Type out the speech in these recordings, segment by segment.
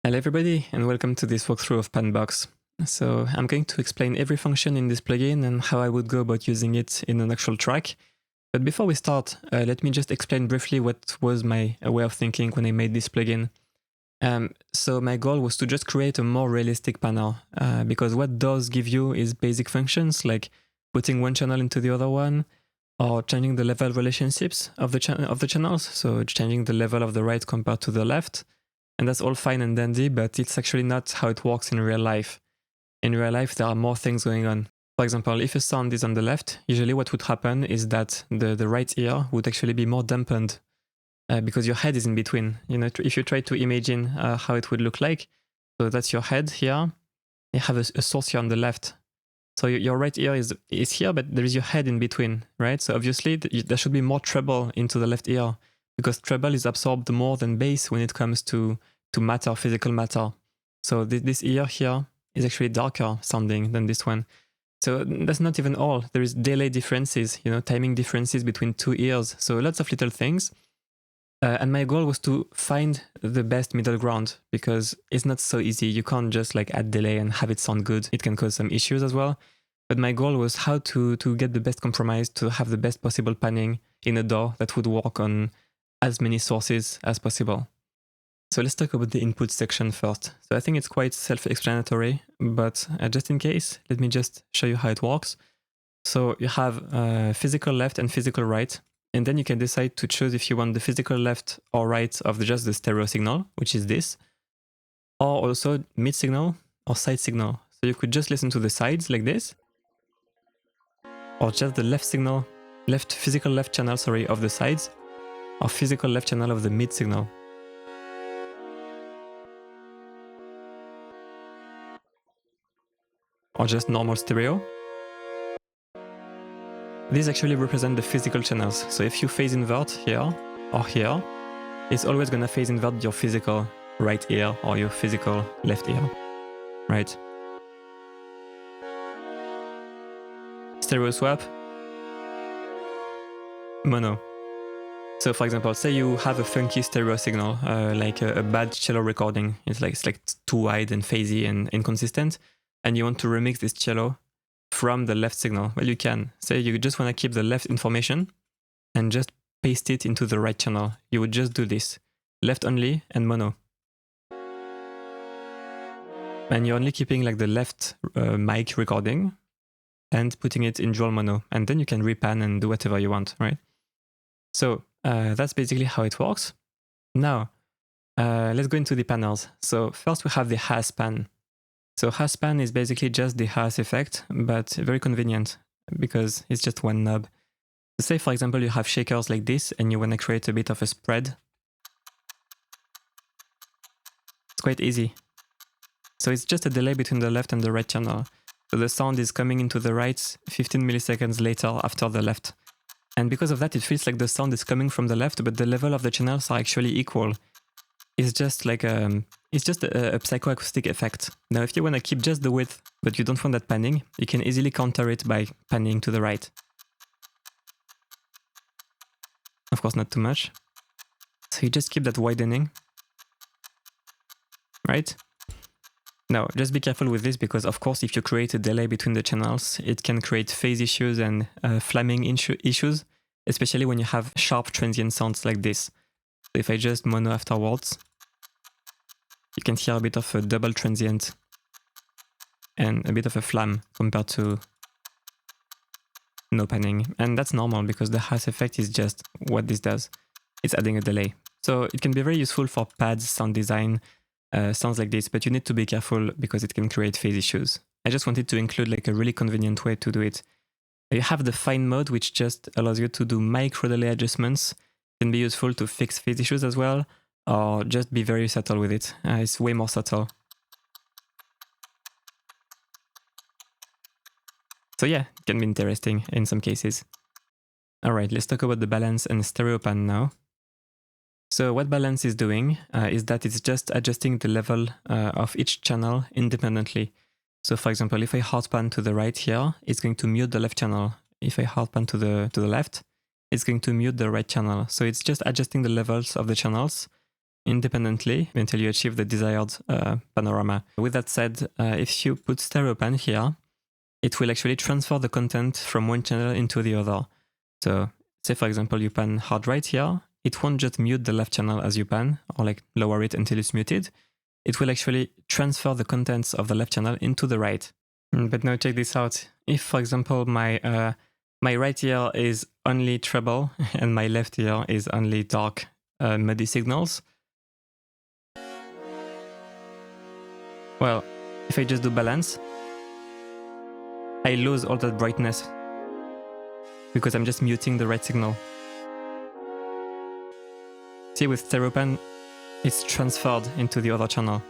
Hello everybody and welcome to this walkthrough of Panbox. So I'm going to explain every function in this plugin and how I would go about using it in an actual track. But before we start, let me just explain briefly what was my way of thinking when I made this plugin. So my goal was to just create a more realistic panel because what does give you is basic functions like putting one channel into the other one or changing the level relationships of the channels. So changing the level of the right compared to the left. And that's all fine and dandy, but it's actually not how it works in real life. In real life, there are more things going on. For example, if a sound is on the left, usually what would happen is that the right ear would actually be more dampened because your head is in between. You know, if you try to imagine how it would look like, so that's your head here. You have a source here on the left. So your right ear is here, but there is your head in between, right? So obviously there should be more treble into the left ear because treble is absorbed more than bass when it comes to matter, physical matter. So this ear here is actually darker sounding than this one. So that's not even all. There is delay differences, you know, timing differences between two ears. So lots of little things. And my goal was to find the best middle ground because it's not so easy. You can't just like add delay and have it sound good. It can cause some issues as well. But my goal was how to get the best compromise to have the best possible panning in a DAW that would work on as many sources as possible. So let's talk about the input section first. So I think it's quite self-explanatory, but just in case, let me just show you how it works. So you have physical left and physical right, and then you can decide to choose if you want the physical left or right of just the stereo signal, which is this, or also mid signal or side signal. So you could just listen to the sides like this, or just the left signal, physical left channel, sorry, of the sides, or physical left channel of the mid signal. Or just normal stereo. These actually represent the physical channels. So if you phase invert here or here, it's always gonna phase invert your physical right ear or your physical left ear, right? Stereo swap, mono. So for example, say you have a funky stereo signal, like a bad cello recording. It's like too wide and phasey and inconsistent, and you want to remix this cello from the left signal. Well, you can. Say you just want to keep the left information and just paste it into the right channel. You would just do this, left only and mono. And you're only keeping like the left mic recording and putting it in dual mono. And then you can repan and do whatever you want, right? So that's basically how it works. Now, let's go into the panels. So first we have the HighSpan. So HighSpan is basically just the Haas effect, but very convenient because it's just one knob. So say for example you have shakers like this and you want to create a bit of a spread. It's quite easy. So it's just a delay between the left and the right channel. So the sound is coming into the right 15 milliseconds later after the left. And because of that, it feels like the sound is coming from the left, but the level of the channels are actually equal. It's just like a psychoacoustic effect. Now, if you want to keep just the width, but you don't want that panning, you can easily counter it by panning to the right. Of course, not too much. So you just keep that widening, right? Now, just be careful with this because, of course, if you create a delay between the channels, it can create phase issues and flamming issues, especially when you have sharp transient sounds like this. So if I just mono afterwards, you can hear a bit of a double transient and a bit of a flam compared to no panning. And that's normal because the Haas effect is just what this does. It's adding a delay. So it can be very useful for pads, sound design, sounds like this, but you need to be careful because it can create phase issues. I just wanted to include like a really convenient way to do it. You have the fine mode, which just allows you to do micro delay adjustments. It can be useful to fix phase issues as well, or just be very subtle with it. It's way more subtle. So yeah, it can be interesting in some cases. All right, let's talk about the balance and stereo pan now. So what balance is doing is that it's just adjusting the level of each channel independently. So for example, if I hard pan to the right here, it's going to mute the left channel. If I hard pan to the left, it's going to mute the right channel. So it's just adjusting the levels of the channels independently until you achieve the desired panorama. With that said, if you put stereo pan here, it will actually transfer the content from one channel into the other. So say for example you pan hard right here, it won't just mute the left channel as you pan or like lower it until it's muted. It will actually transfer the contents of the left channel into the right. But now check this out. If for example my right ear is only treble and my left ear is only dark muddy signals, well, if I just do balance, I lose all that brightness because I'm just muting the right signal. See, with stereo pan, it's transferred into the other channel.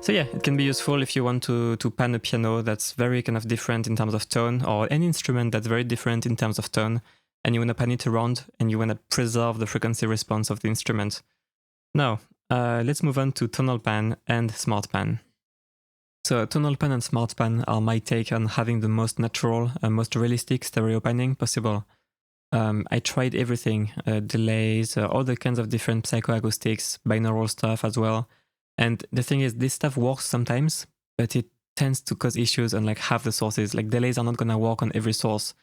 So yeah, it can be useful if you want to pan a piano that's very kind of different in terms of tone, or any instrument that's very different in terms of tone, and you want to pan it around and you want to preserve the frequency response of the instrument. Now, let's move on to tonal pan and smart pan. So tonal pan and smart pan are my take on having the most natural, most realistic stereo panning possible. I tried everything, delays, all the kinds of different psychoacoustics, binaural stuff as well. And the thing is, this stuff works sometimes, but it tends to cause issues on like half the sources. Like delays are not gonna work on every source.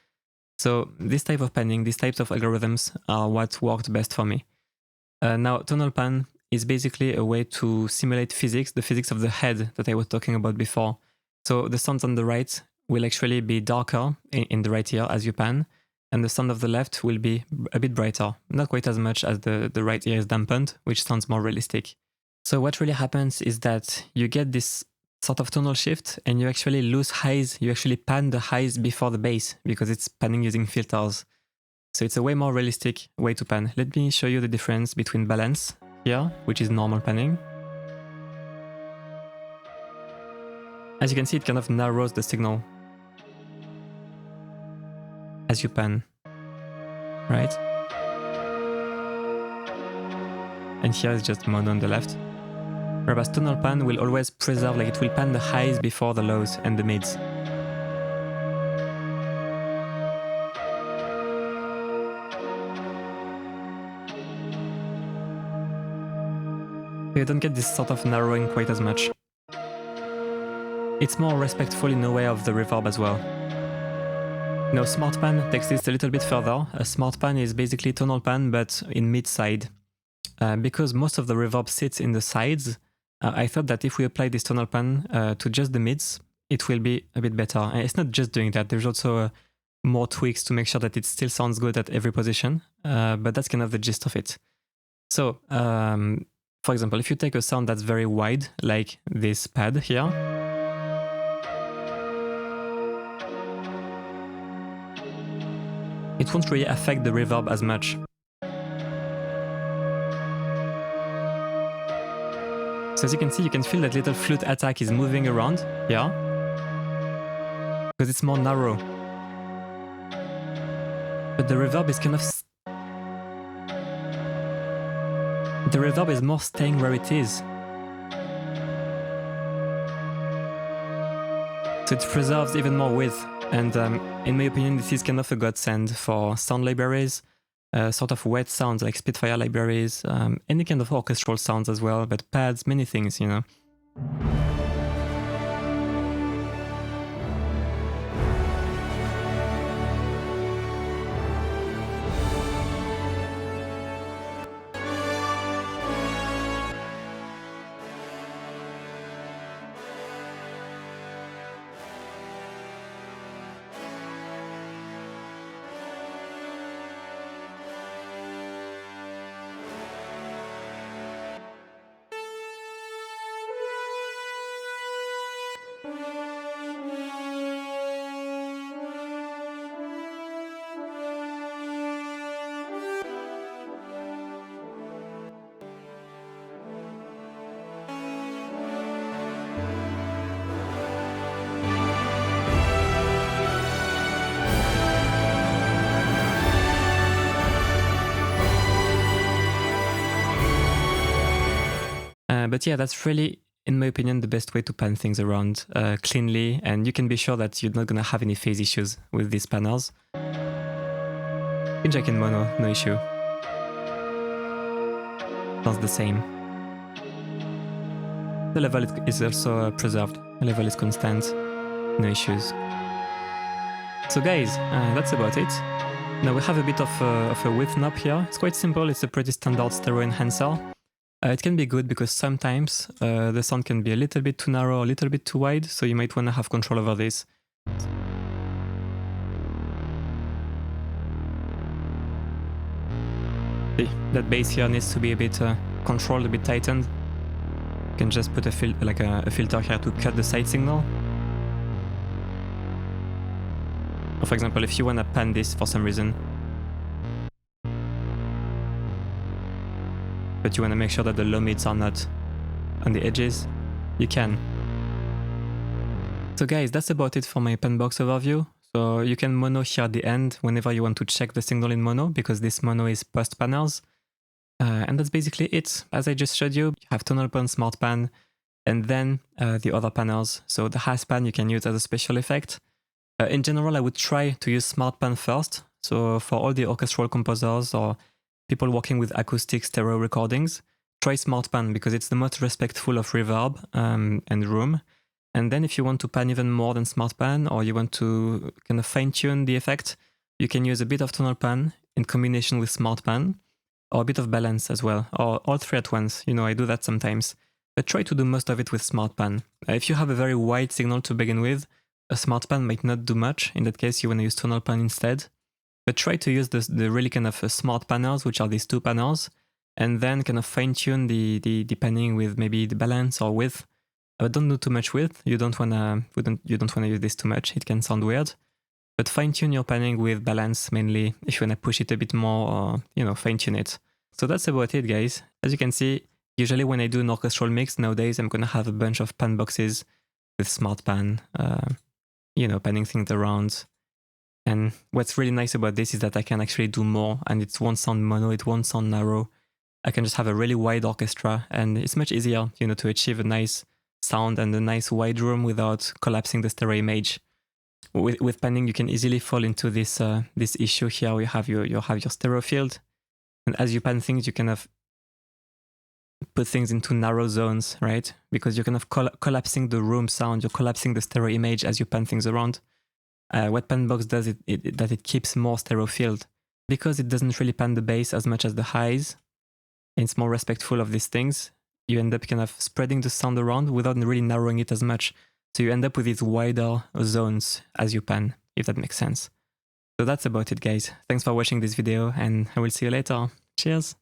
So this type of panning, these types of algorithms are what worked best for me. Now, tonal pan is basically a way to simulate physics, the physics of the head that I was talking about before. So the sounds on the right will actually be darker in the right ear as you pan, and the sound of the left will be a bit brighter, not quite as much as the right ear is dampened, which sounds more realistic. So what really happens is that you get this sort of tonal shift and you actually lose highs, you actually pan the highs before the bass because it's panning using filters. So it's a way more realistic way to pan. Let me show you the difference between balance here, which is normal panning. As you can see, it kind of narrows the signal as you pan, right? And here is just mono on the left. Whereas tonal pan will always preserve, like it will pan the highs before the lows and the mids. You don't get this sort of narrowing quite as much. It's more respectful in a way of the reverb as well. Now, smart pan takes this a little bit further. A smart pan is basically tonal pan, but in mid-side. Because most of the reverb sits in the sides, I thought that if we apply this tonal pan to just the mids, it will be a bit better. And it's not just doing that, there's also more tweaks to make sure that it still sounds good at every position, but that's kind of the gist of it. So, for example, if you take a sound that's very wide, like this pad here, it won't really affect the reverb as much. So as you can see, you can feel that little flute attack is moving around here, because it's more narrow. But the reverb is kind of... the reverb is more staying where it is. So it preserves even more width. And in my opinion, this is kind of a godsend for sound libraries, sort of wet sounds like Spitfire libraries, any kind of orchestral sounds as well, but pads, many things, you know. But yeah, that's really, in my opinion, the best way to pan things around cleanly, and you can be sure that you're not going to have any phase issues with these panners. You can jack in mono, no issue. sounds the same. The level is also preserved. The level is constant, no issues. So guys, that's about it. Now we have a bit of a width knob here. It's quite simple, it's a pretty standard stereo enhancer. It can be good because sometimes the sound can be a little bit too narrow, a little bit too wide, so you might want to have control over this. See, that bass here needs to be a bit controlled, a bit tightened. You can just put a filter here to cut the side signal. Or for example, if you want to pan this for some reason, but you want to make sure that the low mids are not on the edges, you can. So guys, that's about it for my Panbox overview. So you can mono here at the end whenever you want to check the signal in mono, because this mono is post panels. And that's basically it. As I just showed you, you have tonal pan, smart pan, and then the other panels. So the HighSpan you can use as a special effect. In general, I would try to use smart pan first. So for all the orchestral composers or people working with acoustic stereo recordings, try smart pan because it's the most respectful of reverb and room. And then if you want to pan even more than smart pan, or you want to kind of fine tune the effect, you can use a bit of tonal pan in combination with smart pan, or a bit of balance as well, or all three at once. You know, I do that sometimes. But try to do most of it with smart pan. If you have a very wide signal to begin with, a smart pan might not do much. In that case, you want to use tonal pan instead. But try to use the really kind of smart panels, which are these two panels, and then kind of fine tune the panning with maybe the balance or width. Don't do too much width. You don't wanna use this too much. It can sound weird. But fine tune your panning with balance mainly if you wanna push it a bit more, or fine tune it. So that's about it, guys. As you can see, usually when I do an orchestral mix nowadays, I'm gonna have a bunch of pan boxes with smart pan, panning things around. And what's really nice about this is that I can actually do more, and it won't sound mono, it won't sound narrow. I can just have a really wide orchestra, and it's much easier, to achieve a nice sound and a nice wide room without collapsing the stereo image. With panning, you can easily fall into this this issue here where you have your stereo field, and as you pan things, you kind of put things into narrow zones, right? Because you're kind of collapsing the room sound, you're collapsing the stereo image as you pan things around. What Panbox does that it keeps more stereo field, because it doesn't really pan the bass as much as the highs. It's more respectful of these things. You end up kind of spreading the sound around without really narrowing it as much. So you end up with these wider zones as you pan, if that makes sense. So that's about it, guys. Thanks for watching this video, and I will see you later. Cheers!